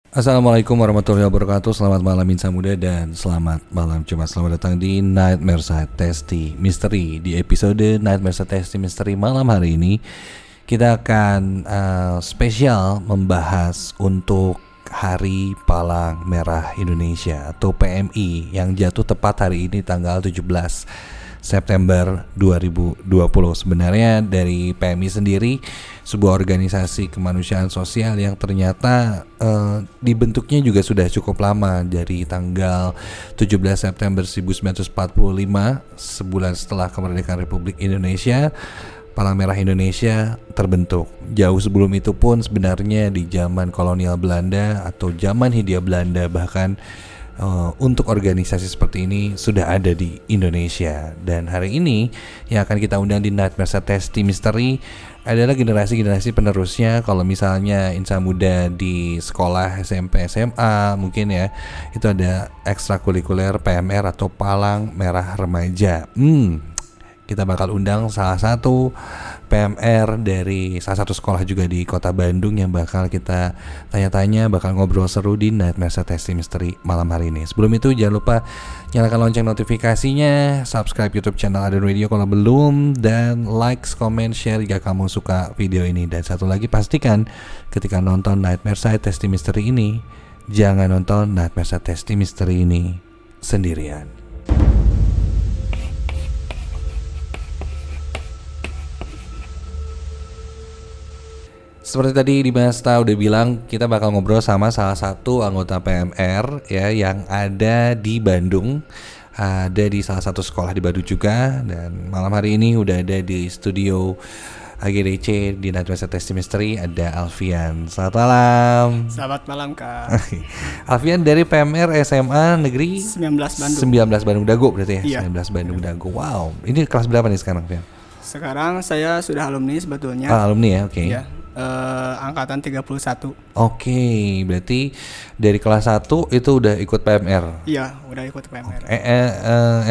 Assalamualaikum warahmatullahi wabarakatuh. Selamat malam Insan Muda dan selamat malam Jumat. Selamat datang di Nightmare Side Testy Mystery. Di episode Nightmare Side Testy Mystery malam hari ini kita akan spesial membahas untuk Hari Palang Merah Indonesia atau PMI yang jatuh tepat hari ini tanggal 17 September 2020. Sebenarnya dari PMI sendiri sebuah organisasi kemanusiaan sosial yang ternyata dibentuknya juga sudah cukup lama, dari tanggal 17 September 1945, sebulan setelah kemerdekaan Republik Indonesia. Palang Merah Indonesia terbentuk. Jauh sebelum itu pun sebenarnya di zaman kolonial Belanda atau zaman Hindia Belanda bahkan untuk organisasi seperti ini sudah ada di Indonesia. Dan hari ini yang akan kita undang di Nightmare Side Testy Mystery adalah generasi-generasi penerusnya. Kalau misalnya insan muda di sekolah SMP, SMA mungkin ya, itu ada ekstrakurikuler PMR atau Palang Merah Remaja. Kita bakal undang salah satu PMR dari salah satu sekolah juga di kota Bandung yang bakal kita tanya-tanya, bakal ngobrol seru di Nightmare Side Testy Mystery malam hari ini. Sebelum itu jangan lupa nyalakan lonceng notifikasinya, subscribe YouTube channel Aden Radio kalau belum, dan like, comment, share jika kamu suka video ini. Dan satu lagi, pastikan ketika nonton Nightmare Side Testy Mystery ini, jangan nonton Nightmare Side Testy Mystery ini sendirian. Seperti tadi Dimasta udah bilang, kita bakal ngobrol sama salah satu anggota PMR ya yang ada di Bandung, ada di salah satu sekolah di Bandung juga. Dan malam hari ini udah ada di studio AGDC di Nightmare Side Testy Mystery ada Alfian. Selamat malam. Selamat malam Kak. Alfian dari PMR SMA Negeri 19 Bandung. 19 Bandung Dago berarti ya? Iya. 19 Bandung Dago. Wow. Ini kelas berapa nih sekarang, Alfian? Sekarang saya sudah alumni sebetulnya. Alumni ya, oke. Iya. Angkatan 31. Oke, berarti dari kelas 1 itu udah ikut PMR? Iya, udah ikut PMR.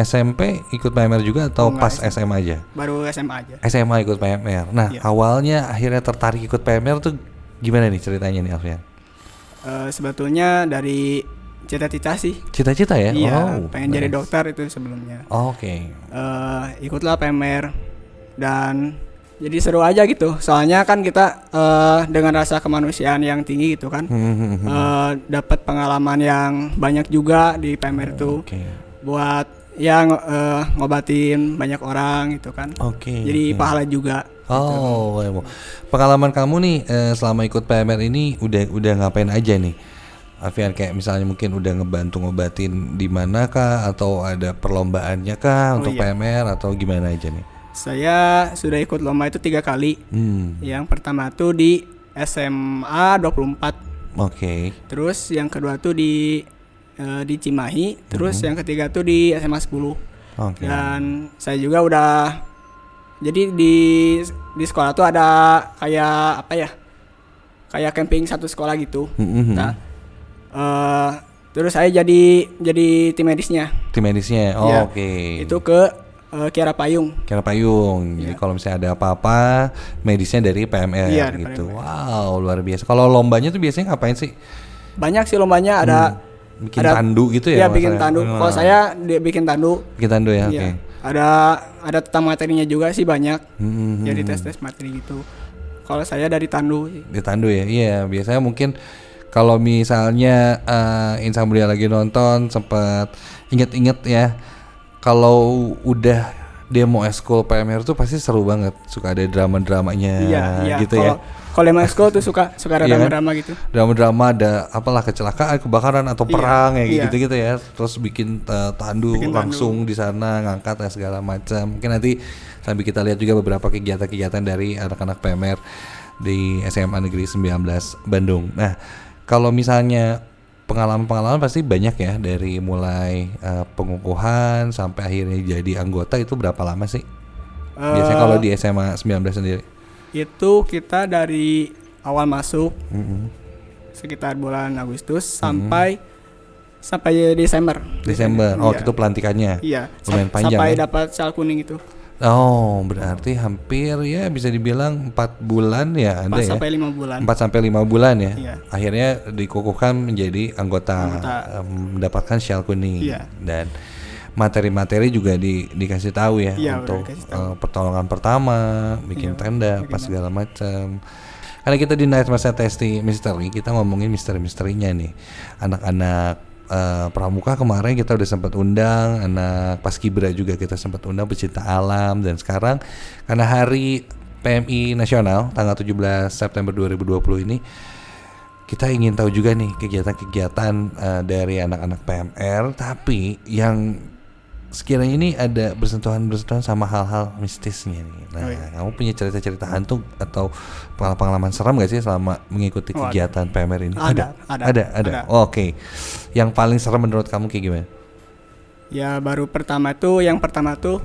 SMP ikut PMR juga atau Enggak, pas SMA aja? Baru SMA aja. SMA ikut PMR. Nah, Iya. awalnya akhirnya tertarik ikut PMR tuh gimana nih ceritanya nih, Alfian? Sebetulnya dari cita-cita sih. Cita-cita ya? Iya, pengen jadi nice. dokter itu sebelumnya. Oke. Ikutlah PMR dan jadi seru aja gitu. Soalnya kan kita dengan rasa kemanusiaan yang tinggi gitu kan. Dapat pengalaman yang banyak juga di PMR itu. Oke. Buat yang ngobatin banyak orang gitu kan. Oke. Jadi pahala juga. Oh, gitu. Pengalaman kamu nih selama ikut PMR ini udah ngapain aja nih? Alfian, kayak misalnya mungkin udah ngebantu ngobatin di mana kah, atau ada perlombaannya kah untuk iya. PMR atau gimana aja nih? Saya sudah ikut lomba itu 3 kali. Yang pertama tuh di SMA 24. Oke. Terus yang kedua tuh di Cimahi. Terus yang ketiga tuh di SMA 10. Oke. Dan saya juga udah, jadi di sekolah tuh ada kayak apa ya, kayak camping satu sekolah gitu. Nah, terus saya jadi tim medisnya. Tim medisnya. Oh, Ya, oke. Itu ke Kiara Payung. Kiara Payung. Jadi kalau misalnya ada apa-apa, medisnya dari PMR Iya, dari gitu. PMR. Wow, luar biasa. Kalau lombanya tuh biasanya ngapain sih? Banyak sih lombanya, ada Bikin tandu gitu ya? Iya, bikin maksudnya? tandu. Kalau saya bikin tandu. Bikin tandu ya, Iya. oke. Ada tentang materinya juga sih banyak. Jadi tes materi gitu. Kalau saya dari tandu. Di tandu ya, iya. Biasanya mungkin kalau misalnya insan muda lagi nonton sempat inget-inget ya, kalau udah demo eskul PMR tuh pasti seru banget, suka ada drama-dramanya gitu ya. Kalau demo eskul tuh suka ada Iya kan? drama-drama gitu. Drama-drama, ada apalah kecelakaan, kebakaran atau perang ya iya. gitu-gitu ya. Terus bikin tandu Bikin langsung di sana, ngangkat ya segala macam. Mungkin nanti sambil kita lihat juga beberapa kegiatan-kegiatan dari anak-anak PMR di SMA Negeri 19 Bandung. Nah, kalau misalnya pengalaman-pengalaman pasti banyak ya, dari mulai pengukuhan sampai akhirnya jadi anggota, itu berapa lama sih? Biasanya kalau di SMA 19 sendiri? Itu kita dari awal masuk sekitar bulan Agustus sampai Desember. Desember. Oh, Iya. itu pelantikannya. Iya. Lumayan panjang Sampai ya? dapat sal kuning itu. Oh, berarti hampir ya bisa dibilang 4 bulan ya ada 4 ya. sampai 5 bulan. 4 sampai 5 bulan ya. Iya. Akhirnya dikukuhkan menjadi anggota, mendapatkan syal kuning. Iya. Dan materi-materi juga dikasih tahu ya Iya, untuk udah dikasih tahu. pertolongan pertama, bikin Iya, tenda, bikin pas tenda. segala macam. Karena kita di Night Masa Testy Mystery, kita ngomongin misteri-misterinya nih. Anak-anak pramuka kemarin kita udah sempat undang, anak paskibra juga kita sempat undang, pecinta alam. Dan sekarang karena hari PMI Nasional tanggal 17 September 2020 ini, kita ingin tahu juga nih kegiatan-kegiatan dari anak-anak PMR, tapi yang sekiranya ini ada bersentuhan sama hal-hal mistisnya nih. Nah, kamu punya cerita-cerita hantu atau pengalaman seram gak sih selama mengikuti kegiatan PMR ini? Ada. Oh, oke. Yang paling serem menurut kamu kayak gimana? Ya yang pertama tuh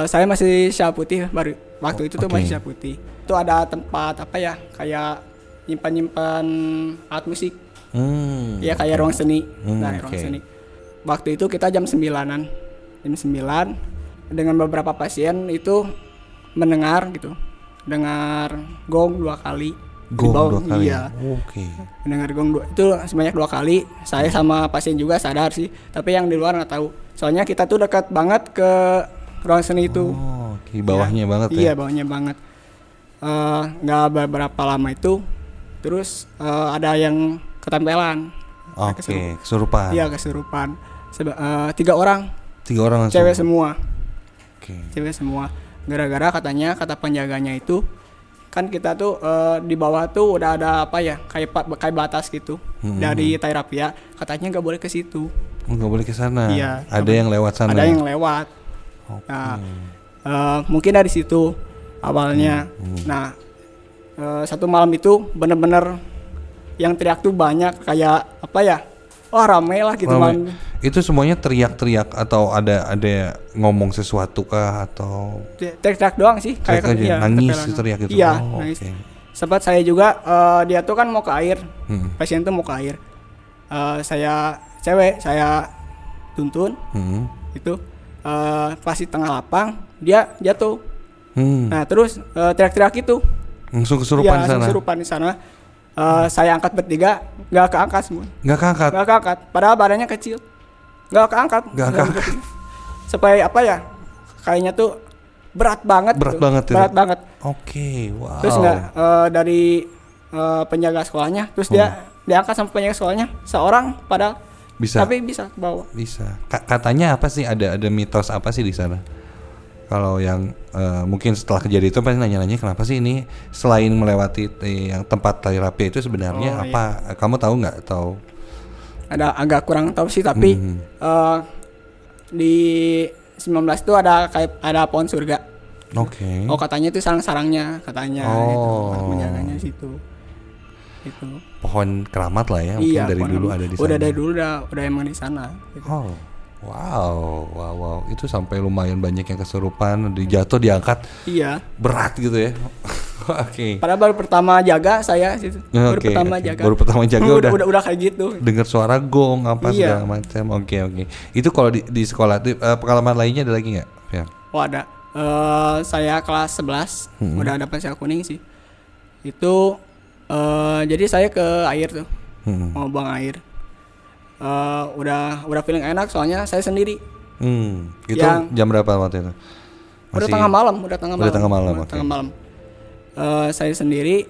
saya masih Syah Putih baru waktu itu tuh masih Syah Putih. Itu ada tempat apa ya, kayak nyimpan alat musik. Ya kayak ruang seni. Ruang seni. Waktu itu kita jam 9-an. Jam 9 dengan beberapa pasien itu mendengar gong 2 kali. Gong 2 kali. Iya. Oke. Mendengar gong itu sebanyak 2 kali. Saya sama pasien juga sadar sih, tapi yang di luar nggak tahu. Soalnya kita tuh dekat banget ke ruang seni itu. Oh, di bawahnya banget ya. Iya, bawahnya banget. Nggak beberapa lama itu, terus ada yang ketempelan. Oke, kesurupan. Iya, kesurupan. 3 orang. 3 orang langsung. Cewek semua. Oke. Cewek semua. Gara-gara kata penjaganya itu kan kita tuh di bawah tuh udah ada apa ya, kayak batas gitu dari Tairapia, katanya nggak boleh ke situ. Nggak boleh ke sana. Iya. Ada yang lewat sana. Ada yang lewat. Okay. Nah, mungkin dari situ awalnya. Nah, satu malam itu bener-bener yang teriak tuh banyak, kayak apa ya? Wah, rame lah gitu malam. Itu semuanya teriak-teriak atau ada ngomong sesuatu kah atau teriak doang sih, kayak iya, nangis teriak gitu. Iya, nangis. Okay. Sempat saya juga dia tuh kan mau ke air. Pasien tuh mau ke air. Saya cewek, saya tuntun. Itu pas di tengah lapang dia jatuh. Nah, terus teriak-teriak itu. Langsung kesurupan di sana. Langsung kesurupan di sana. Saya angkat bertiga, nggak keangkat semua. Nggak keangkat. Padahal badannya kecil. Nggak keangkat. Supaya apa ya? Kayaknya tuh berat banget. Berat banget. Oke, wow. Terus dari penjaga sekolahnya, terus dia diangkat sama penjaga sekolahnya seorang, padahal bisa. Tapi bisa ke bawah. Bisa. Katanya apa sih? Ada mitos apa sih di sana? Kalau yang mungkin setelah kejadian itu pasti nanya-nanya kenapa sih ini selain melewati yang tempat terapi itu sebenarnya apa? Iya. Kamu tahu nggak? Atau ada agak kurang tahu sih, tapi di 19 itu ada pohon surga. Oke. Oh, katanya itu sarang-sarangnya katanya. Itu menjaganya situ. Itu. Pohon keramat lah ya, mungkin dari dulu ada di sana. Udah dari dulu udah emang di sana. Gitu. Oh. Wow. Itu sampai lumayan banyak yang kesurupan, dijatuh, diangkat. Iya. Berat gitu ya. Oke. Padahal baru pertama jaga saya situ. Baru pertama jaga udah kayak gitu. Dengar suara gong apa segala macam. Oke. Itu kalau di sekolah pengalaman lainnya ada lagi nggak? Ya. Oh, ada. Saya kelas 11 udah dapat syal kuning sih. Itu jadi saya ke air tuh. Mau buang air. Udah feeling enak soalnya saya sendiri. Itu jam berapa waktu itu? Udah tengah malam. Saya sendiri.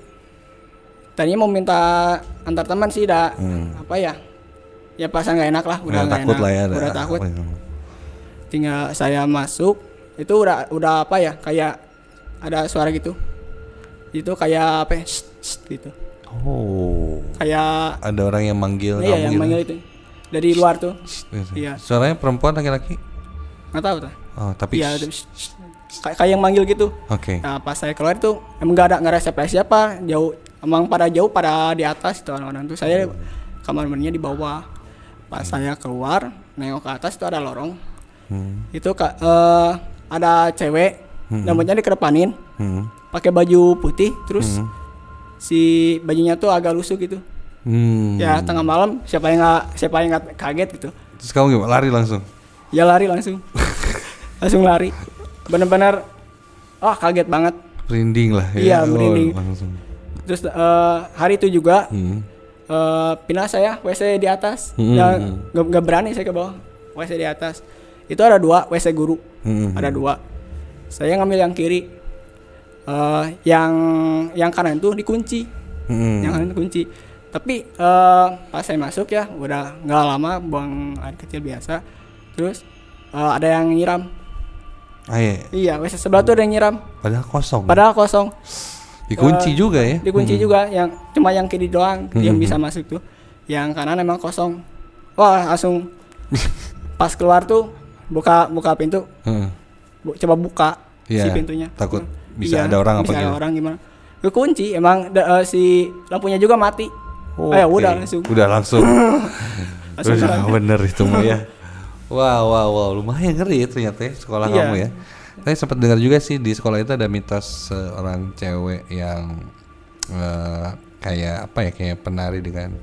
Tadinya mau minta antar teman sih, apa ya? Ya pasan nggak enak lah, udah takut enak. Lah ya, udah takut. Tinggal saya masuk, itu udah apa ya? Kayak ada suara gitu. Itu kayak apa? Gitu. Oh. Kayak ada orang yang manggil kamu yang gitu. Manggil itu. Dari luar tuh. Iya. Suaranya perempuan laki-laki? Nggak tahu tuh. Oh, tapi iya, kayak yang manggil gitu. Oke. Nah, pas saya keluar itu emang nggak ada siapa, jauh, emang pada di atas itu orang-orang tuh. Saya kamar mandinya di bawah. Pas saya keluar nengok ke atas itu ada lorong. Itu ada cewek, rambutnya dikerepanin, pakai baju putih, terus si bajunya tuh agak lusuh gitu. Ya tengah malam siapa yang nggak kaget gitu. Terus kamu gimana? Lari langsung? Ya lari langsung. Langsung lari. benar-benar kaget banget. Merinding lah ya. Iya, merinding. Langsung. Terus hari itu juga pindah saya WC di atas. Nggak berani saya ke bawah. WC di atas. Itu ada 2 WC guru. Ada 2. Saya ngambil yang kiri. Yang kanan itu dikunci. Yang kanan dikunci. Tapi pas saya masuk ya udah nggak lama, buang air kecil biasa. Terus ada yang nyiram. Iya, WC sebelah tuh ada yang nyiram. Padahal kosong. Dikunci juga ya. Dikunci juga, yang cuma yang kiri doang yang bisa masuk tuh. Yang kanan emang kosong. Wah, langsung pas keluar tuh buka pintu. Coba buka si pintunya. Takut bisa ada orang apa gitu. Ada orang gimana? Kekunci, emang si lampunya juga mati. Udah langsung. Udah bener itu mah ya. Wow, lumayan ngeri ya ternyata ya sekolah kamu ya. Saya sempat dengar juga sih di sekolah itu ada mitos seorang cewek yang kayak penari dengan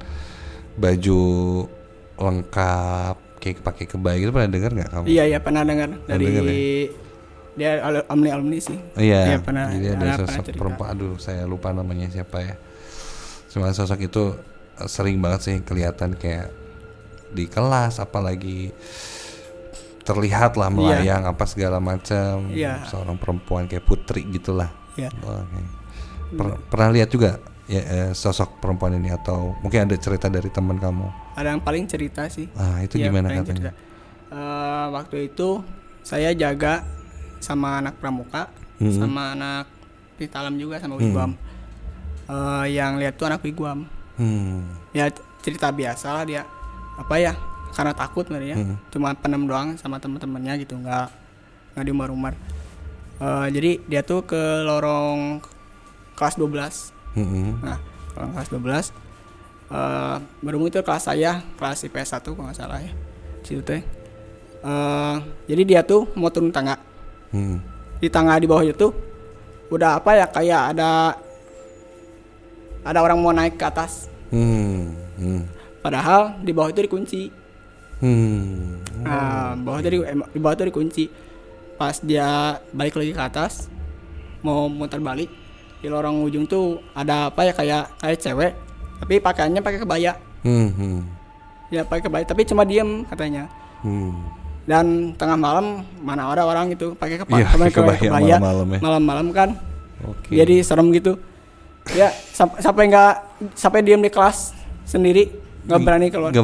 baju lengkap, kayak pakai kebaya gitu, pernah dengar nggak kamu? Iya pernah dengar dari dia alumni sih. Iya pernah. Jadi ada sosok perempuan, saya lupa namanya siapa ya. Cuma sosok itu sering banget sih kelihatan kayak di kelas, apalagi terlihat lah melayang apa segala macam. Seorang perempuan kayak putri gitulah. Pernah lihat juga ya sosok perempuan ini, atau mungkin ada cerita dari teman kamu? Ada yang paling cerita sih. Itu gimana katanya? Waktu itu saya jaga sama anak pramuka, sama anak Pitalam juga, sama Wigwam. Yang lihat tuh anak Wigwam. Ya cerita biasa lah dia. Karena takut sebenarnya, cuma penem doang sama teman-temannya gitu, nggak diumbar-umbar. Jadi dia tuh ke lorong kelas 12. Nah, lorong kelas 12 berumur itu kelas saya, kelas IPS 1 kalau nggak salah ya, situ teh. Jadi dia tuh mau turun tangga. Di tangga di bawah itu udah kayak ada orang mau naik ke atas. Padahal di bawah itu dikunci. Di bawah itu dikunci. Pas dia balik lagi ke atas, mau muter balik, di lorong ujung tuh ada kayak cewek, tapi pakaiannya pakai kebaya. Ya pakai kebaya, tapi cuma diem katanya. Dan tengah malam mana ada orang gitu pakai kebaya malam-malam kan. Jadi serem gitu. Ya sampai diem di kelas sendiri. Nggak berani keluar. Dia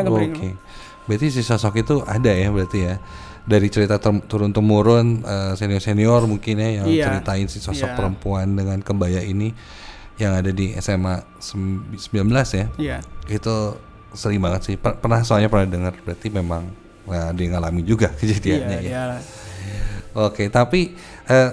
nggak berani keluar. Berarti si sosok itu ada ya, berarti ya, dari cerita turun temurun, senior mungkin ya yang ceritain si sosok perempuan dengan kebaya ini yang ada di SMA 19 ya. Itu sering banget sih. Pernah dengar, berarti memang dia ngalami juga kejadiannya ya. Oke, tapi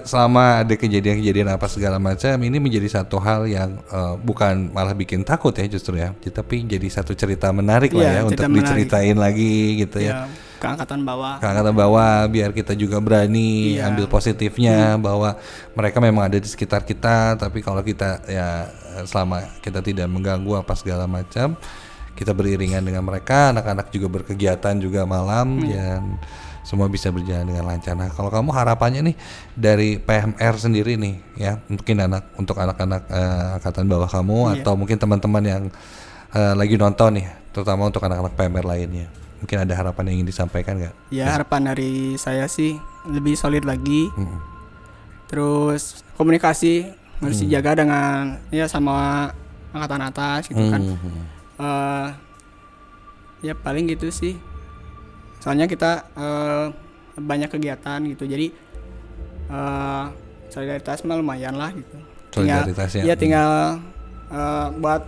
selama ada kejadian-kejadian apa segala macam, ini menjadi satu hal yang bukan malah bikin takut ya justru ya, tapi jadi satu cerita menarik lah ya untuk diceritain lagi gitu ya. Ke angkatan bawah biar kita juga berani ambil positifnya, bahwa mereka memang ada di sekitar kita, tapi kalau kita ya selama kita tidak mengganggu apa segala macam, kita beriringan dengan mereka, anak-anak juga berkegiatan juga malam dan semua bisa berjalan dengan lancar. Nah, kalau kamu harapannya nih dari PMR sendiri nih ya, mungkin untuk anak-anak angkatan bawah kamu atau mungkin teman-teman yang lagi nonton nih, terutama untuk anak-anak PMR lainnya, mungkin ada harapan yang ingin disampaikan nggak? Ya, harapan dari saya sih lebih solid lagi. Terus komunikasi harus dijaga dengan sama angkatan atas gitu kan. Ya paling gitu sih. Soalnya kita banyak kegiatan gitu, jadi solidaritas mah lumayan lah gitu. Tinggal buat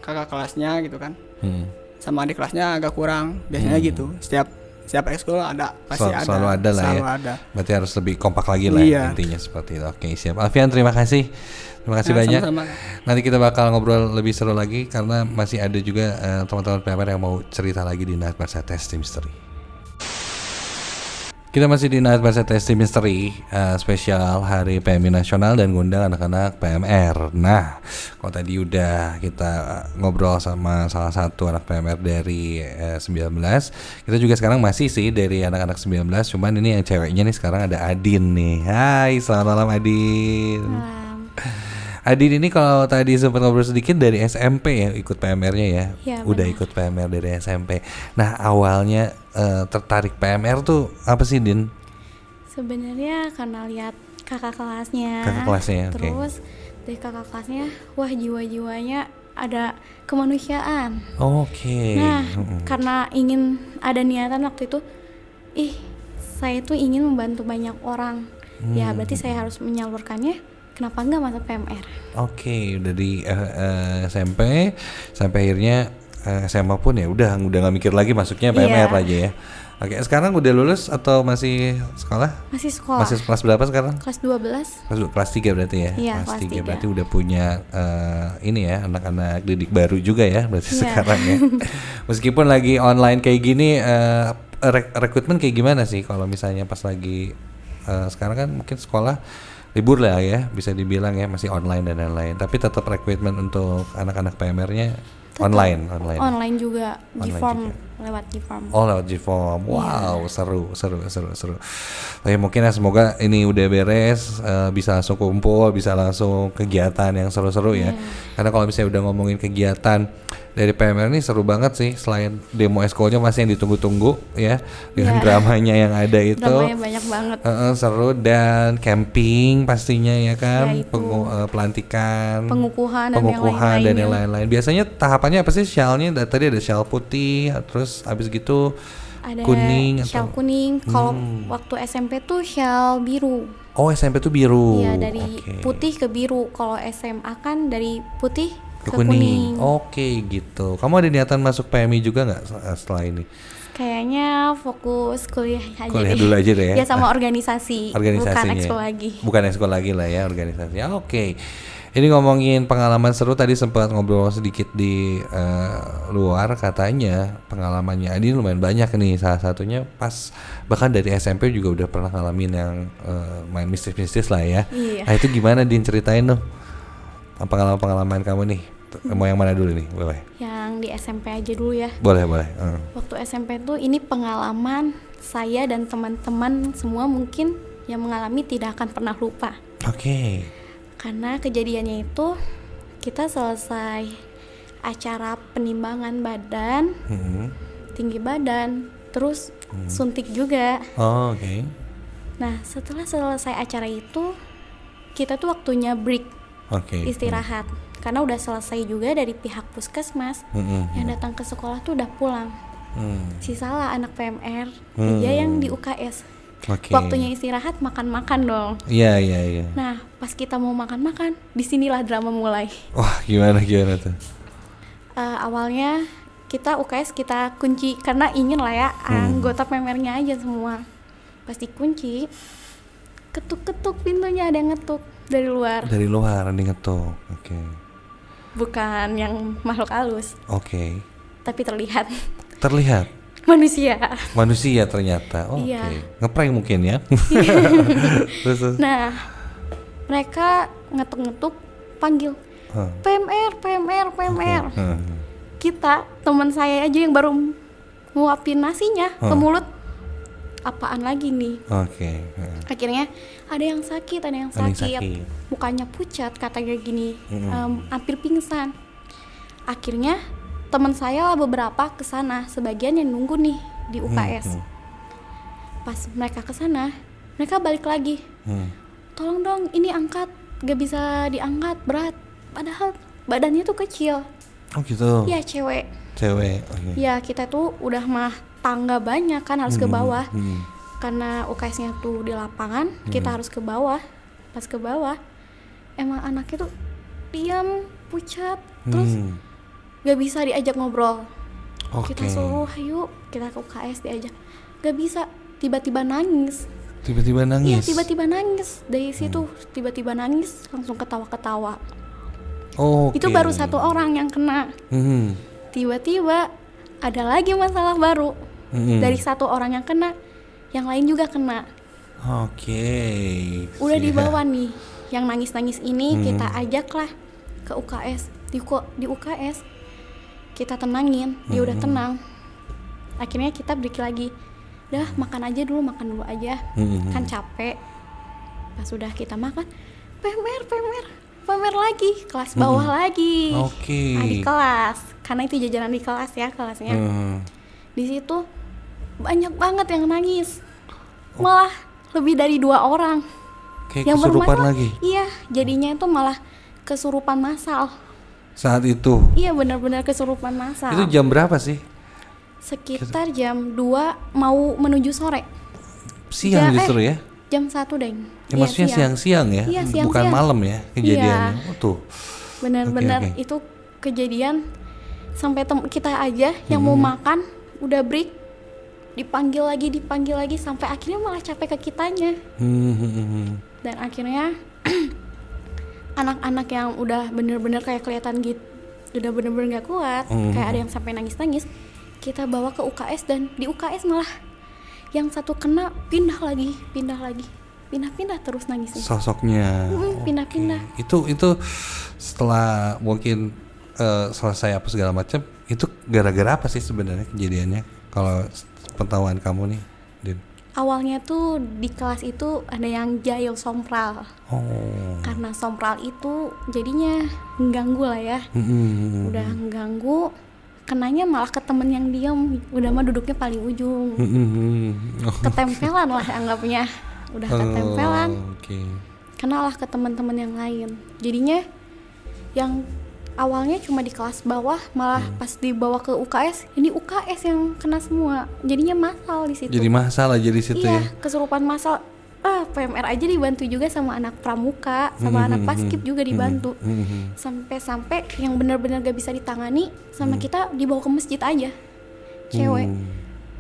kakak kelasnya gitu kan, sama adik kelasnya agak kurang biasanya gitu. Setiap ekskul ada, pasti selalu ada lah ya. Berarti harus lebih kompak lagi lah intinya seperti itu. Oke, siap. Alfian, terima kasih banyak. Sama-sama. Nanti kita bakal ngobrol lebih seru lagi karena masih ada juga teman-teman PMR yang mau cerita lagi di Night Mersa Testing Mystery. Kita masih di Night Mersa Testing Mystery spesial Hari PMI Nasional dan ngundang anak-anak PMR. Nah, kalau tadi udah kita ngobrol sama salah satu anak PMR dari 19, kita juga sekarang masih sih dari anak-anak 19, cuman ini yang ceweknya nih sekarang ada Adin nih. Hai, selamat malam Adin. Malam. Adin ini kalau tadi sempat ngobrol sedikit dari SMP ya ikut PMR-nya ya. Ya, udah benar. ikut PMR dari SMP. Nah, awalnya tertarik PMR tuh apa sih, Din? Sebenarnya karena lihat kakak kelasnya. Kakak kelasnya, oke. Terus dari kakak kelasnya, wah jiwa-jiwanya ada kemanusiaan. Oke. Nah, karena ingin ada niatan waktu itu, saya tuh ingin membantu banyak orang. Ya berarti saya harus menyalurkannya. Kenapa enggak masuk PMR? Oke, dari SMP sampai akhirnya SMA pun ya udah nggak mikir lagi masuknya PMR Iya. aja ya. Oke, sekarang udah lulus atau masih sekolah? Masih sekolah. Masih kelas berapa sekarang? Kelas 12. Kelas 3 berarti ya? Iya, kelas kelas 3 3. berarti udah punya ini ya anak-anak didik baru juga ya berarti Iya. sekarang ya. Meskipun lagi online kayak gini, rekrutmen kayak gimana sih kalau misalnya pas lagi sekarang kan mungkin sekolah libur lah ya, bisa dibilang ya masih online dan lain-lain. Tapi tetap rekrutmen untuk anak-anak PMR-nya Tetap online. Online juga, Online G-form, juga. lewat G-form. Oh, lewat G-form. Wow, seru. Oke, mungkin ya semoga ini udah beres, bisa langsung kumpul, bisa langsung kegiatan yang seru-seru ya. Karena kalau misalnya udah ngomongin kegiatan dari PMR ini seru banget sih. Selain demo eskolnya masih yang ditunggu-tunggu ya, dengan dramanya yang ada itu. Dramanya banyak banget. Seru dan camping pastinya ya kan, Ya, itu. pelantikan, Pengukuhan dan yang dan yang lain-lainnya. lain-lain. Biasanya tahapannya apa sih shellnya? Tadi ada shell putih, terus abis gitu Ada kuning shell atau kuning. Kalau waktu SMP tuh shell biru. oh SMP tuh biru. Iya, dari Oke. putih ke biru. Kalau SMA kan dari putih ke ke kuning. kuning. Oke gitu. Kamu ada niatan masuk PMI juga nggak setelah ini? Kayaknya fokus kuliah aja Kuliah deh. dulu aja deh ya. Ya sama organisasi. Bukan Organisasinya. ekskul lagi. Bukan ekskul lagi lah ya organisasinya. Oke. Ini ngomongin pengalaman seru, tadi sempat ngobrol sedikit di luar, katanya pengalamannya Adi lumayan banyak nih. Salah satunya pas bahkan dari SMP juga udah pernah ngalamin yang main mistis-mistis lah ya. Iya. Nah itu gimana, Din, ceritain dong pengalaman kamu nih. Mau yang mana dulu nih? Boleh. Yang di SMP aja dulu ya. Boleh. Waktu SMP tuh ini pengalaman saya dan teman-teman semua mungkin yang mengalami tidak akan pernah lupa. Oke. Karena kejadiannya itu kita selesai acara penimbangan badan, tinggi badan, terus suntik juga. Oh, oke. Nah, setelah selesai acara itu kita tuh waktunya break, Oke. istirahat. Karena udah selesai juga dari pihak puskesmas. Yang datang ke sekolah tuh udah pulang. Sisalah anak PMR aja yang di UKS. Oke. Waktunya istirahat makan-makan dong. Iya. Nah, pas kita mau makan-makan, disinilah drama mulai. Wah, gimana tuh? Awalnya kita UKS kita kunci karena ingin lah ya anggota PMR-nya aja semua. Pas dikunci, ketuk-ketuk pintunya, ada yang ngetuk dari luar. Dari luar ada yang ngetuk. Oke. Bukan yang makhluk halus, Oke. tapi terlihat Terlihat manusia. ternyata. Oke. Iya. Ngeprank mungkin ya. Terus. Nah, mereka ngetuk-ngetuk panggil PMR. Kita, teman saya aja yang baru nguapin nasinya ke mulut, apaan lagi nih? Oke. Akhirnya ada yang sakit, mukanya pucat, katanya gini, hampir pingsan. Akhirnya teman saya lah beberapa kesana, sebagian yang nunggu nih di UKS. Pas mereka kesana, mereka balik lagi, tolong dong ini angkat, gak bisa diangkat, berat. Padahal badannya tuh kecil. Oh gitu. Ya cewek. Oke. Ya kita tuh udah mah tangga banyak kan, harus ke bawah. Karena UKS-nya tuh di lapangan, kita harus ke bawah. Pas ke bawah, emang anaknya tuh diam, pucat, terus gak bisa diajak ngobrol. Kita suruh, ayo kita ke UKS, diajak, gak bisa. Tiba-tiba nangis. Iya, tiba-tiba nangis. Dari situ tiba-tiba nangis, langsung ketawa-ketawa. Itu baru satu orang yang kena. Tiba-tiba ada lagi masalah baru. Dari satu orang yang kena, yang lain juga kena. Oke. Udah dibawa nih, yang nangis-nangis ini kita ajaklah ke UKS. Di UKS kita tenangin, dia udah tenang. Akhirnya kita break lagi. Udah makan dulu aja. Kan capek. Pas sudah kita makan, pamer lagi, kelas bawah lagi. Oke. Di kelas, karena itu jajanan di kelas ya kelasnya. Di situ banyak banget yang nangis, malah lebih dari 2 orang. Kayak yang kesurupan bermasalah. lagi. Iya, jadinya itu malah kesurupan massal. Saat itu. Iya, benar-benar kesurupan massal. Itu jam berapa sih? Sekitar jam 2 mau menuju sore. Siang justru ya? Jam 1 deng. Ya, maksudnya siang-siang ya? Iya, siang-siang. Bukan malam ya kejadiannya. Iya. Oh, tuh. Benar-benar Oke. itu kejadian sampai kita aja yang mau makan udah break dipanggil lagi sampai akhirnya malah capek ke kitanya. Dan akhirnya anak-anak yang udah bener-bener kayak kelihatan gitu, udah bener-bener gak kuat, kayak ada yang sampai nangis-nangis, kita bawa ke UKS dan di UKS malah yang satu kena pindah terus nangisnya. Sosoknya. Pindah-pindah. Itu setelah mungkin selesai apa segala macam, itu gara-gara apa sih sebenarnya kejadiannya? Kalau pengetahuan kamu nih, Din. Awalnya tuh di kelas itu ada yang jahil sompral. Oh. Karena sompral itu jadinya mengganggu lah ya. Udah mengganggu, kenanya malah ke temen yang diem, udah mah duduknya paling ujung. Ketempelan lah anggapnya. Udah ketempelan. Okay. Kenalah ke teman-teman yang lain. Jadinya yang awalnya cuma di kelas bawah, malah pas dibawa ke UKS, ini UKS yang kena semua. Jadinya massal di situ. Jadi masalah jadi situ iya, ya. Kesurupan massal. PMR aja dibantu juga sama anak pramuka, sama anak paskib juga dibantu. Sampai yang benar-benar gak bisa ditangani sama kita dibawa ke masjid aja. Cewek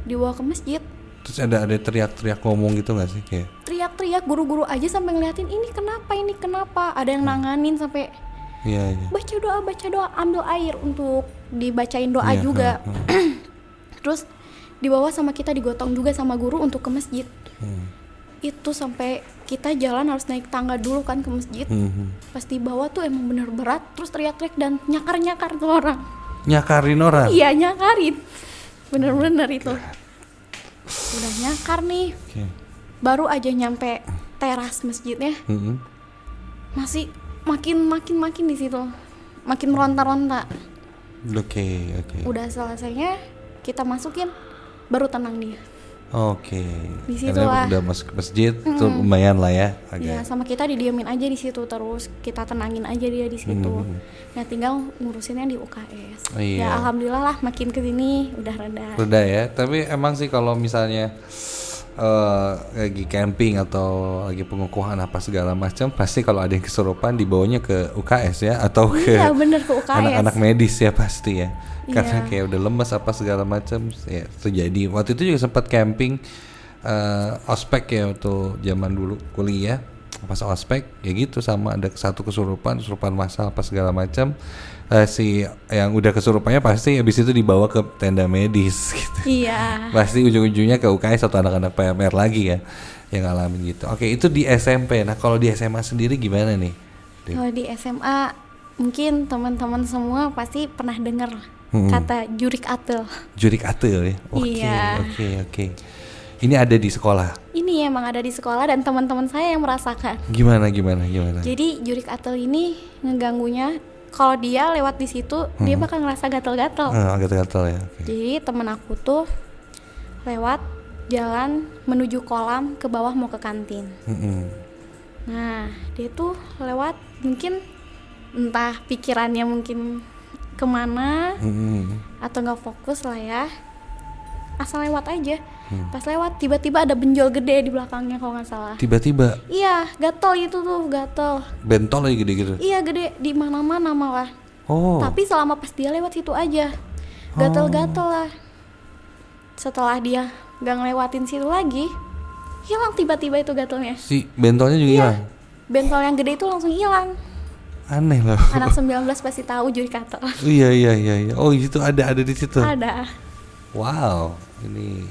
dibawa ke masjid. Terus ada teriak-teriak ngomong gitu nggak sih kayak? Teriak-teriak, guru-guru aja sampai ngeliatin ini kenapa. Ada yang nanganin sampai Iya. baca doa, ambil air untuk dibacain doa juga. Terus dibawa sama kita, digotong juga sama guru untuk ke masjid. Itu sampai kita jalan harus naik tangga dulu kan ke masjid. Pas dibawa tuh emang bener berat, terus teriak-teriak dan nyakar tuh orang. Nyakarin orang? Iya, nyakarin. Bener-bener itu. Udah nyakar nih. Baru aja nyampe teras masjidnya. Masih makin di situ. Makin meronta-ronta. Oke. Udah selesainya kita masukin, baru tenang dia. Oke. Di situ Karena lah. udah masuk ke masjid tuh lumayan lah ya. Ya, sama kita didiemin aja di situ, terus kita tenangin aja dia di situ. Nah, tinggal ngurusinnya di UKS. Iya. Ya alhamdulillah lah, makin kesini udah reda. Reda ya. Tapi emang sih kalau misalnya lagi camping atau lagi pengukuhan apa segala macam, pasti kalau ada yang kesurupan dibawanya ke UKS ya, atau ke bener, ke UKS. anak-anak medis ya pasti ya. Karena Iya. kayak udah lemes apa segala macam ya terjadi. Waktu itu juga sempat camping ospek ya waktu zaman dulu kuliah. Pas ospek ya gitu, sama ada satu kesurupan massal apa segala macam. Si yang udah kesurupannya pasti habis itu dibawa ke tenda medis gitu. Iya. Pasti ujung-ujungnya ke UKS atau anak-anak PMR lagi ya yang ngalamin gitu. Oke, itu di SMP. Nah, kalau di SMA sendiri gimana nih? Kalau di SMA mungkin teman-teman semua pasti pernah dengar kata jurik atel. Jurik atel ya. Iya. Oke. Ini ada di sekolah. Ini emang ada di sekolah dan teman-teman saya yang merasakan. Gimana? Jadi jurik atel ini ngeganggunya, kalau dia lewat di situ dia bakal ngerasa gatel-gatel. Gatel-gatel ya. Okay. Jadi temen aku tuh lewat jalan menuju kolam ke bawah mau ke kantin. Nah, dia tuh lewat, mungkin entah pikirannya mungkin kemana atau nggak fokus lah ya, asal lewat aja. Pas lewat tiba-tiba ada benjol gede di belakangnya kalau nggak salah. Tiba-tiba? Iya, gatel itu tuh, gatel. Bentol aja gede gitu? Iya, gede di mana-mana malah. Oh. Tapi selama pas dia lewat situ aja gatel-gatel lah. Setelah dia nggak ngelewatin situ lagi, hilang tiba-tiba itu gatelnya. Si bentolnya juga hilang? Bentol yang gede itu langsung hilang. Aneh loh. Anak 19 pasti tahu jurik atel. Iya. Oh, itu ada di situ. Ada. Wow, ini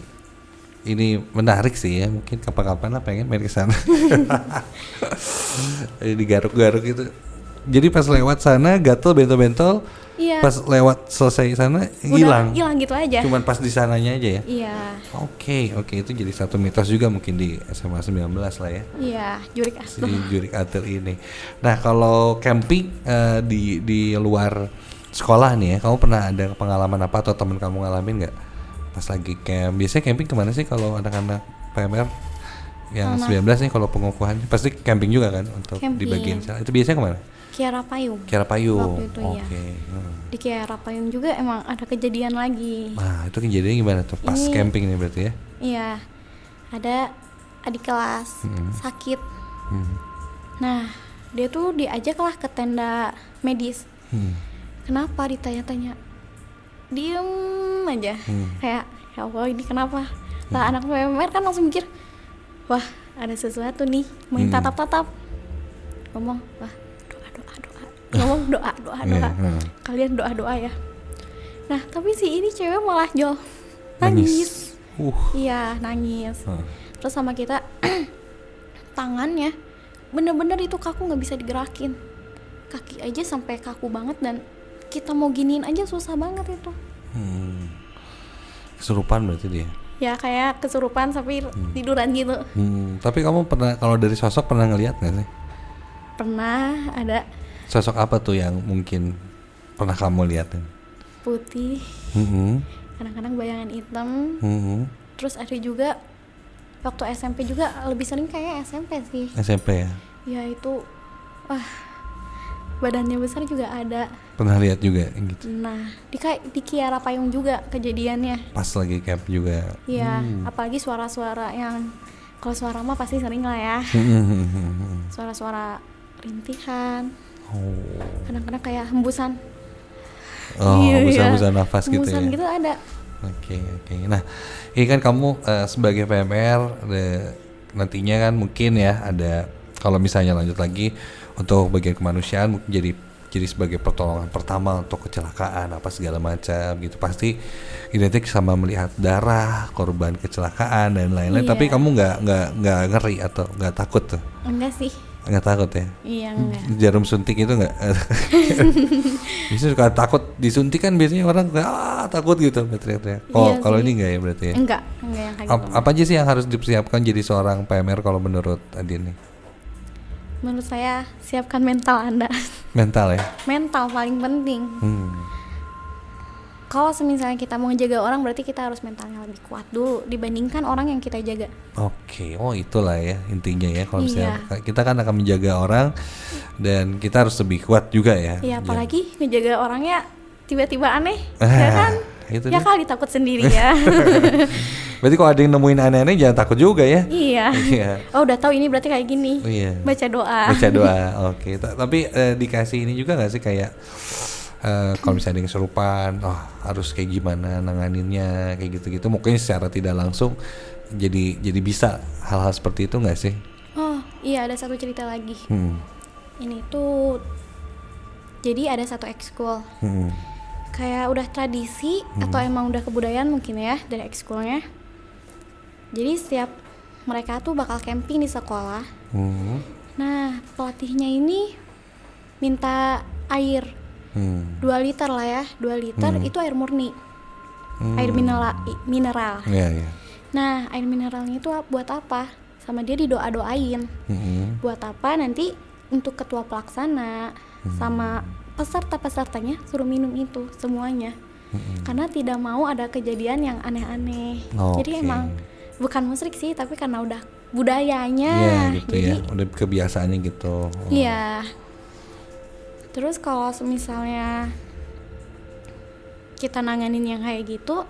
ini menarik sih ya, mungkin kapan-kapan lah pengen main ke sana. Digaruk-garuk itu. Jadi pas lewat sana gatel bentol-bentol, Iya. pas lewat selesai sana hilang. Hilang gitu aja. Cuman pas di sananya aja ya. Iya. Oke, itu jadi satu mitos juga mungkin di SMA 19 lah ya. Iya, jurik asli. Di Jurik Atel ini. Nah, kalau camping di luar sekolah nih ya, kamu pernah ada pengalaman apa atau teman kamu ngalamin nggak pas lagi camp? Biasanya camping kemana sih kalau anak-anak PMR yang 19 nih, kalau pengukuhan pasti camping juga kan untuk di Camping. bagian sana. Itu biasanya kemana? Kiara Payung. Kiara Payung. Waktu itu Oke. ya. Di Kiara Payung juga emang ada kejadian lagi. Nah, itu kejadiannya gimana tuh? Pas Ini- camping nih berarti ya? Iya. Ada adik kelas sakit. Nah, dia tuh diajak lah ke tenda medis. Kenapa ditanya-tanya? Diem aja. Kayak ya Allah ini kenapa? Lah anak PMR kan langsung mikir, wah ada sesuatu nih, main tatap-tatap. Ngomong, wah doa. Ngomong doa. Kalian doa ya. Nah, tapi si ini cewek malah nangis. Iya, nangis. Terus sama kita tangannya bener-bener itu kaku, nggak bisa digerakin. Kaki aja sampai kaku banget dan kita mau giniin aja susah banget itu. Kesurupan berarti dia. Ya kayak kesurupan sampai tiduran gitu. Tapi kamu pernah, kalau dari sosok pernah ngelihat nggak sih? Pernah ada Sosok apa tuh yang mungkin pernah kamu lihatin? putih, kadang-kadang bayangan hitam. Terus ada juga waktu SMP juga, lebih sering kayak SMP sih. SMP ya? Ya itu, wah badannya besar juga ada. Pernah lihat juga gitu? Nah di Kiara Payung juga kejadiannya. Pas lagi camp juga? Iya, apalagi suara-suara yang, kalau suara mah pasti sering lah ya. Suara-suara rintihan, kadang-kadang kayak hembusan. Hembusan nafas gitu Hembusan ya? gitu ada. Oke. Nah, ini kan kamu sebagai PMR nantinya kan mungkin ya ada, kalau misalnya lanjut lagi untuk bagian kemanusiaan, mungkin jadi sebagai pertolongan pertama untuk kecelakaan apa segala macam gitu, pasti identik sama melihat darah korban kecelakaan dan lain-lain. Iya. Tapi kamu nggak ngeri atau nggak takut tuh? Enggak sih. Nggak takut ya? Iya enggak. Jarum suntik itu nggak? Biasanya suka takut disuntik kan, biasanya orang takut gitu teriak-teriak. Iya Kalau sih. ini enggak ya berarti ya? Enggak yang kayak gitu. Apa aja sih yang harus dipersiapkan jadi seorang PMR kalau menurut Adin nih? Menurut saya siapkan mental Anda. Mental ya? Mental paling penting. Kalau misalnya kita mau ngejaga orang, berarti kita harus mentalnya lebih kuat dulu dibandingkan orang yang kita jaga. Oke, itulah ya intinya ya. Kalau misalnya Iya. kita kan akan menjaga orang dan kita harus lebih kuat juga ya. Iya, apalagi ngejaga orangnya tiba-tiba aneh, ya kan? Itu Ya dia. kali takut sendiri ya. Berarti kalau ada yang nemuin aneh-aneh jangan takut juga ya. Iya. Iya. Oh, udah tahu ini berarti kayak gini. Iya. Baca doa. Baca doa. Oke. Tapi dikasih ini juga nggak sih kayak kalau misalnya ada yang kesurupan, harus kayak gimana nanganinnya kayak gitu-gitu. Mungkin secara tidak langsung jadi bisa hal-hal seperti itu nggak sih? Oh, iya ada satu cerita lagi. Ini tuh jadi ada satu ekskul. Kayak udah tradisi atau emang udah kebudayaan mungkin ya dari ekskulnya. Jadi setiap mereka tuh bakal camping di sekolah. Nah, pelatihnya ini minta air 2 liter lah ya, 2 liter itu air murni, air mineral. Iya. Nah, air mineralnya itu buat apa? Sama dia didoa-doain. Buat apa? Nanti untuk ketua pelaksana sama peserta-pesertanya suruh minum itu semuanya. Karena tidak mau ada kejadian yang aneh-aneh. Jadi emang bukan musyrik sih, tapi karena udah budayanya. Iya gitu. Jadi, ya, udah kebiasaannya gitu. iya. Terus kalau misalnya kita nanganin yang kayak gitu,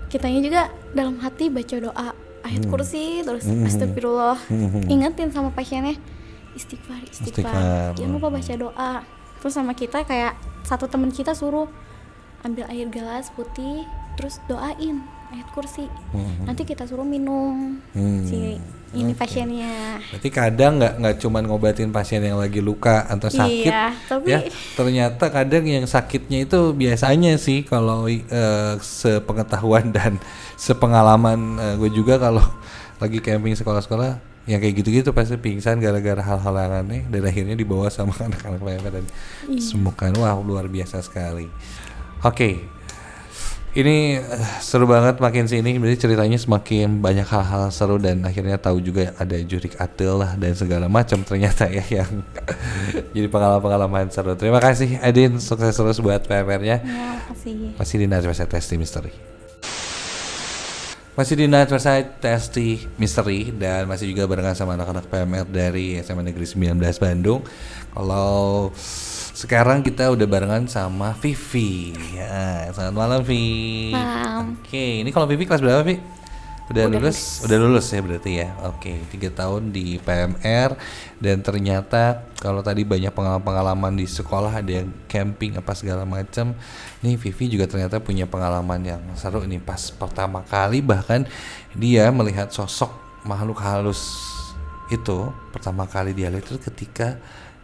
kitanya juga dalam hati baca doa ayat kursi terus astagfirullah, ingetin sama pasiennya istighfar. Jangan lupa baca doa. Terus sama kita kayak satu teman kita suruh ambil air gelas putih terus doain ayat kursi. Nanti kita suruh minum si ini pasiennya. Berarti kadang nggak cuman ngobatin pasien yang lagi luka atau sakit, iya, tapi ya ternyata kadang yang sakitnya itu biasanya sih kalau sepengetahuan dan sepengalaman gue juga kalau lagi camping sekolah-sekolah yang kayak gitu-gitu pasti pingsan gara-gara hal-hal yang aneh dan akhirnya dibawa sama anak-anak PMR dan sembuhkan. Wah, luar biasa sekali. Oke. Ini seru banget makin sini, berarti ceritanya semakin banyak hal-hal seru dan akhirnya tahu juga ada jurik atil lah dan segala macam ternyata ya yang jadi pengalaman-pengalaman seru. Terima kasih Adin, sukses terus buat PMR-nya. ya, makasih. Masih di Night Versa Testy Mystery. Masih di Night Versa Testy Mystery dan masih juga barengan sama anak-anak PMR dari SMA Negeri 19 Bandung. Kalau sekarang kita udah barengan sama Vivi. Ya, selamat malam Vi. Malam. Oke, ini kalau Vivi kelas berapa Vi? Udah lulus ya berarti ya. Oke, 3 tahun di PMR dan ternyata kalau tadi banyak pengalaman di sekolah, ada yang camping apa segala macam. Nih Vivi juga ternyata punya pengalaman yang seru nih pas pertama kali bahkan dia melihat sosok makhluk halus itu pertama kali dia lihat itu ketika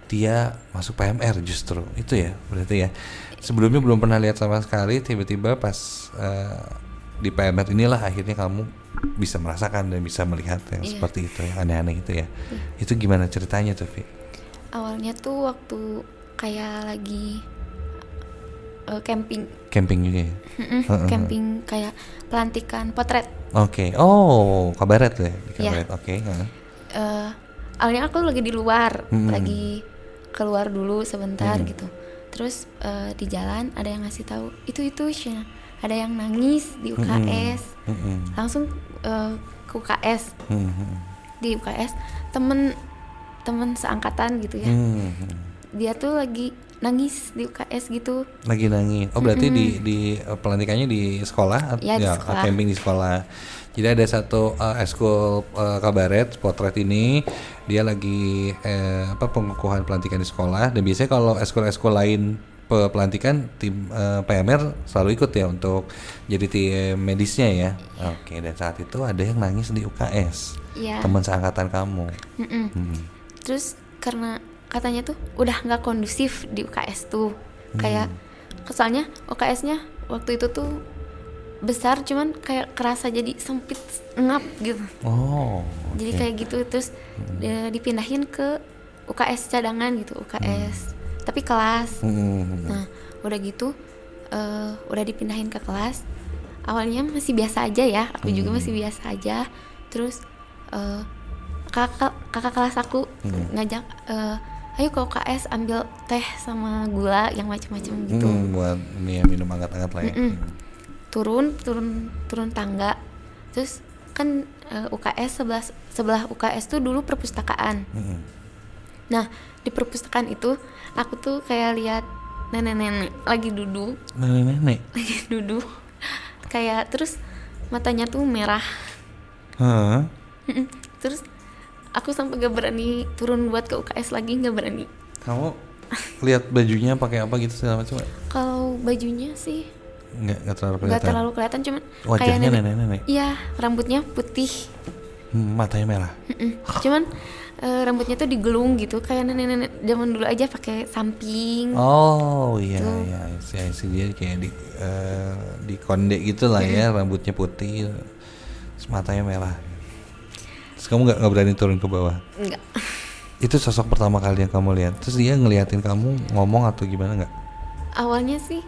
dia masuk PMR justru itu ya berarti ya. Sebelumnya belum pernah lihat sama sekali, tiba-tiba pas di PMR inilah akhirnya kamu bisa merasakan dan bisa melihat yang seperti itu, yang aneh-aneh itu ya. Itu gimana ceritanya tuh, Vi? Awalnya tuh waktu kayak lagi camping juga ya? Camping kayak pelantikan potret. Oke. Oh, kabaret tuh ya? Di kabaret. Oke. Awalnya aku lagi di luar, lagi keluar dulu sebentar gitu. Terus di jalan ada yang ngasih tahu itu Shana, ada yang nangis di UKS. Langsung ke UKS. Di UKS temen seangkatan gitu ya. Dia tuh lagi nangis di UKS gitu. Lagi nangis. Oh berarti di pelantikannya di sekolah? Ya, di sekolah. Camping di sekolah. Jadi ada satu eskul kabaret potret ini dia lagi pengukuhan pelantikan di sekolah dan biasanya kalau eskul lain pelantikan tim PMR selalu ikut ya untuk jadi tim medisnya ya. Oke, dan saat itu ada yang nangis di UKS. Ya. Teman seangkatan kamu. Terus karena katanya tuh udah nggak kondusif di UKS tuh. Kayak kesannya UKS-nya waktu itu tuh besar cuman kayak kerasa jadi sempit ngap gitu. Oh. Jadi kayak gitu terus dipindahin ke UKS cadangan gitu, UKS tapi kelas. Nah, udah gitu udah dipindahin ke kelas. Awalnya masih biasa aja ya, aku juga masih biasa aja. Terus kakak kelas aku ngajak ayo ke UKS ambil teh sama gula yang macam-macam gitu. Buat ini ya, minum hangat-hangat lah ya. Turun tangga. Terus kan UKS sebelah UKS tuh dulu perpustakaan. Nah, di perpustakaan itu aku tuh kayak lihat nenek-nenek lagi duduk. Nenek-nenek lagi duduk. Kayak terus matanya tuh merah. Terus aku sampai gak berani turun buat ke UKS lagi, gak berani. Kamu lihat bajunya pakai apa gitu segala macam? Kalau bajunya sih nggak terlalu kelihatan. Nggak terlalu kelihatan, cuman wajahnya kayak nenek-nenek. Iya, rambutnya putih. Matanya merah. Cuman rambutnya tuh digelung gitu, kayak nenek-nenek zaman dulu aja pakai samping. Oh iya iya, si dia kayak di konde gitu lah ya, rambutnya putih, matanya merah. Terus kamu nggak berani turun ke bawah? Enggak. Itu sosok pertama kali yang kamu lihat. Terus dia ngeliatin kamu ngomong atau gimana nggak? Awalnya sih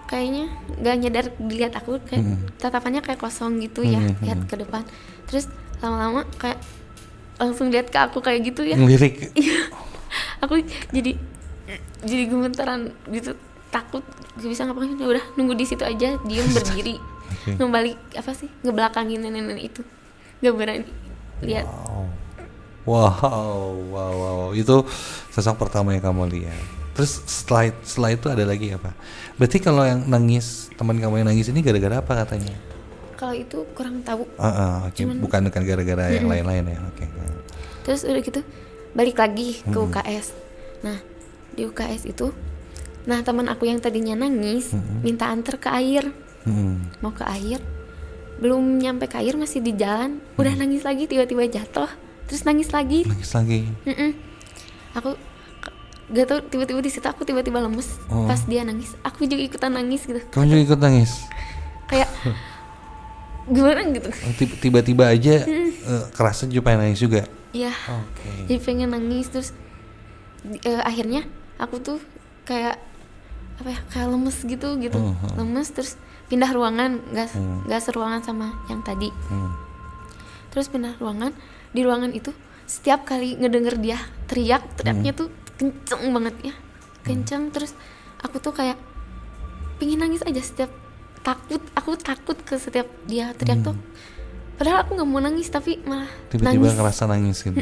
kayaknya nggak nyadar dilihat aku, kayak tatapannya kayak kosong gitu ya, lihat ke depan. Terus lama-lama kayak langsung lihat ke aku kayak gitu ya. Ngelirik. Iya. Aku jadi gemetaran gitu, takut gak bisa ngapain. Ya udah nunggu di situ aja, diem berdiri. Ngebalik ngebelakangin nenek-nenek itu. Gak berani lihat. Wow. Itu sosok pertama yang kamu lihat. Terus setelah itu ada lagi apa? Berarti kalau yang nangis, teman kamu yang nangis ini gara-gara apa katanya? Kalau itu kurang tahu. Okay. Bukan gara-gara yang lain-lain ya. Oke. Terus udah gitu balik lagi ke UKS. Nah, di UKS itu teman aku yang tadinya nangis minta antar ke air. Mau ke air. belum nyampe ke air masih di jalan udah nangis lagi, tiba-tiba jatuh terus nangis lagi. Aku gak tau, tiba-tiba di situ aku tiba-tiba lemes. Pas dia nangis aku juga ikutan nangis gitu. Kamu juga ikut nangis? Kayak gimana gitu. Tiba-tiba aja kerasa juga pengen nangis juga. Iya. Jadi pengen nangis terus akhirnya aku tuh kayak apa ya, kayak lemes gitu. Lemes terus pindah ruangan, nggak seruangan sama yang tadi. Terus pindah ruangan, di ruangan itu setiap kali ngedenger dia teriaknya tuh kenceng banget ya, kenceng. Terus aku tuh kayak pingin nangis aja, aku takut ke setiap dia teriak tuh. Padahal aku nggak mau nangis tapi malah tiba-tiba ngerasa nangis gitu.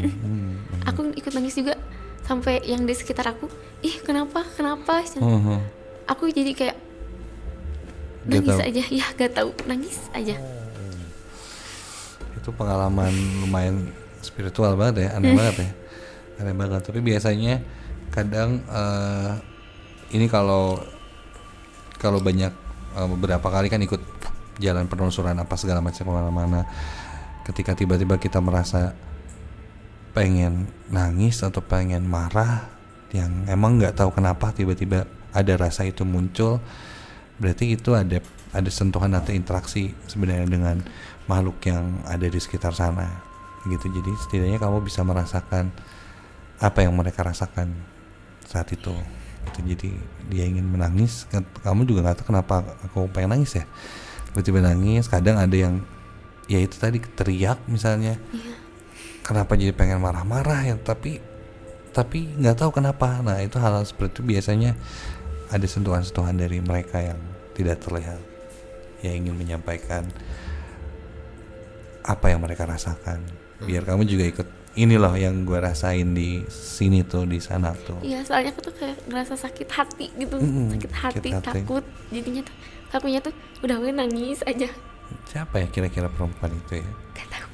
Aku ikut nangis juga sampai yang di sekitar aku, kenapa? Aku jadi kayak nangis aja, ya gak tahu, nangis aja. Itu pengalaman lumayan spiritual banget ya, aneh banget. Tapi biasanya kadang ini kalau banyak beberapa kali kan ikut jalan penelusuran apa segala macam kemana-mana, ketika tiba-tiba kita merasa pengen nangis atau pengen marah yang emang nggak tahu kenapa tiba-tiba ada rasa itu muncul, berarti itu ada sentuhan atau interaksi sebenarnya dengan makhluk yang ada di sekitar sana gitu. Jadi setidaknya kamu bisa merasakan apa yang mereka rasakan saat itu gitu. Jadi dia ingin menangis, kamu juga nggak tahu kenapa aku pengen nangis ya, tiba-tiba nangis. Kadang ada yang ya itu tadi teriak misalnya, kenapa jadi pengen marah-marah ya, tapi nggak tahu kenapa. Nah itu hal seperti itu biasanya ada sentuhan-sentuhan dari mereka yang tidak terlihat, yang ingin menyampaikan apa yang mereka rasakan, biar kamu juga ikut ini loh yang gue rasain di sini tuh, di sana tuh. Iya, soalnya aku tuh kayak ngerasa sakit hati gitu, sakit hati, takut. Jadinya tuh akunya tuh udah nangis aja. Siapa ya kira-kira perempuan itu ya? Gak tahu.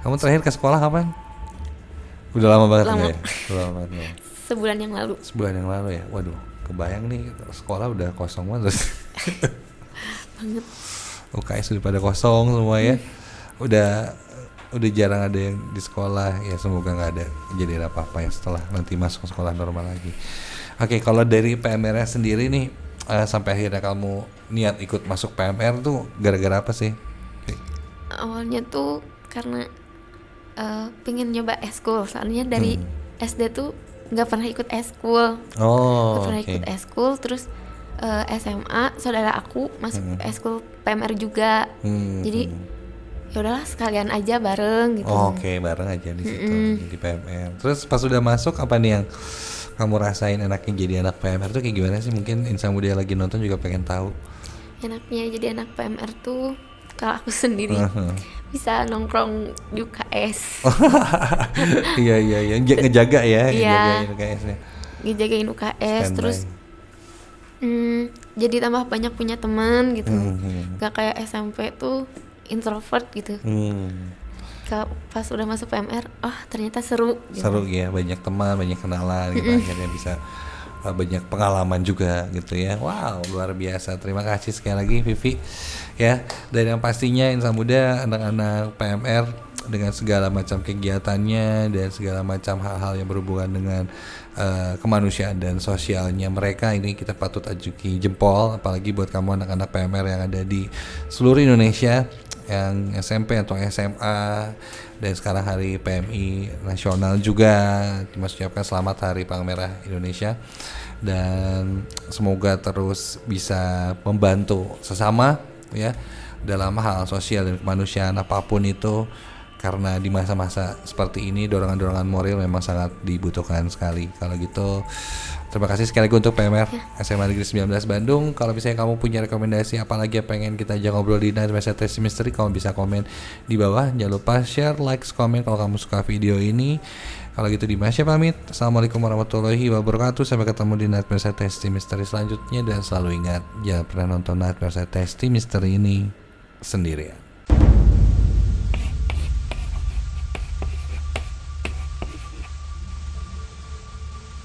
Kamu terakhir ke sekolah kapan? Udah lama banget ya? Udah lama banget ya? Sebulan yang lalu ya. Waduh, kebayang nih sekolah udah kosong banget. Banget. UKS udah pada kosong semua ya. Udah jarang ada yang di sekolah ya, semoga nggak ada kejadian apa-apa ya setelah nanti masuk sekolah normal lagi. Oke, kalau dari PMR sendiri nih, sampai akhirnya kamu niat ikut masuk PMR tuh gara-gara apa sih? Awalnya tuh karena pengen nyoba eskul, soalnya dari SD tuh nggak pernah ikut eskul. Nggak pernah ikut eskul. Terus SMA saudara aku masuk eskul PMR juga. Jadi ya udahlah sekalian aja bareng gitu. Bareng aja di situ di PMR. Terus pas udah masuk apa nih yang kamu rasain enaknya jadi anak PMR tuh kayak gimana sih? Mungkin Insan Muda lagi nonton juga pengen tahu. Enaknya jadi anak PMR tuh kalau aku sendiri bisa nongkrong di UKS. Iya ngejaga ya, ngejagain UKS-nya. Ngejagain UKS terus jadi tambah banyak punya teman gitu. Gak kayak SMP tuh introvert gitu. Pas udah masuk PMR, ternyata seru gitu. Seru ya, banyak teman, banyak kenalan gitu, akhirnya bisa banyak pengalaman juga gitu ya. Wow, luar biasa. Terima kasih sekali lagi Vivi ya. Dan yang pastinya Insan Muda, anak-anak PMR dengan segala macam kegiatannya dan segala macam hal-hal yang berhubungan dengan kemanusiaan dan sosialnya mereka, ini kita patut ajuki jempol. Apalagi buat kamu anak-anak PMR yang ada di seluruh Indonesia, yang SMP atau SMA, dan sekarang hari PMI nasional juga. Mas ucapkan selamat Hari Palang Merah Indonesia, dan semoga terus bisa membantu sesama ya dalam hal sosial dan kemanusiaan apapun itu, karena di masa-masa seperti ini dorongan-dorongan moral memang sangat dibutuhkan sekali. Kalau gitu terima kasih sekali lagi untuk PMR SMA Negeri 19 Bandung. Kalau misalnya kamu punya rekomendasi apalagi yang pengen kita ajak ngobrol di Night Mersa Testing Mystery, kamu bisa komen di bawah. Jangan lupa share, like, komen kalau kamu suka video ini. Kalau gitu Dimas pamit. Assalamualaikum warahmatullahi wabarakatuh. Sampai ketemu di Night Mersa Testing Mystery selanjutnya. Dan selalu ingat, jangan pernah nonton Night Mersa Testing Mystery ini sendirian.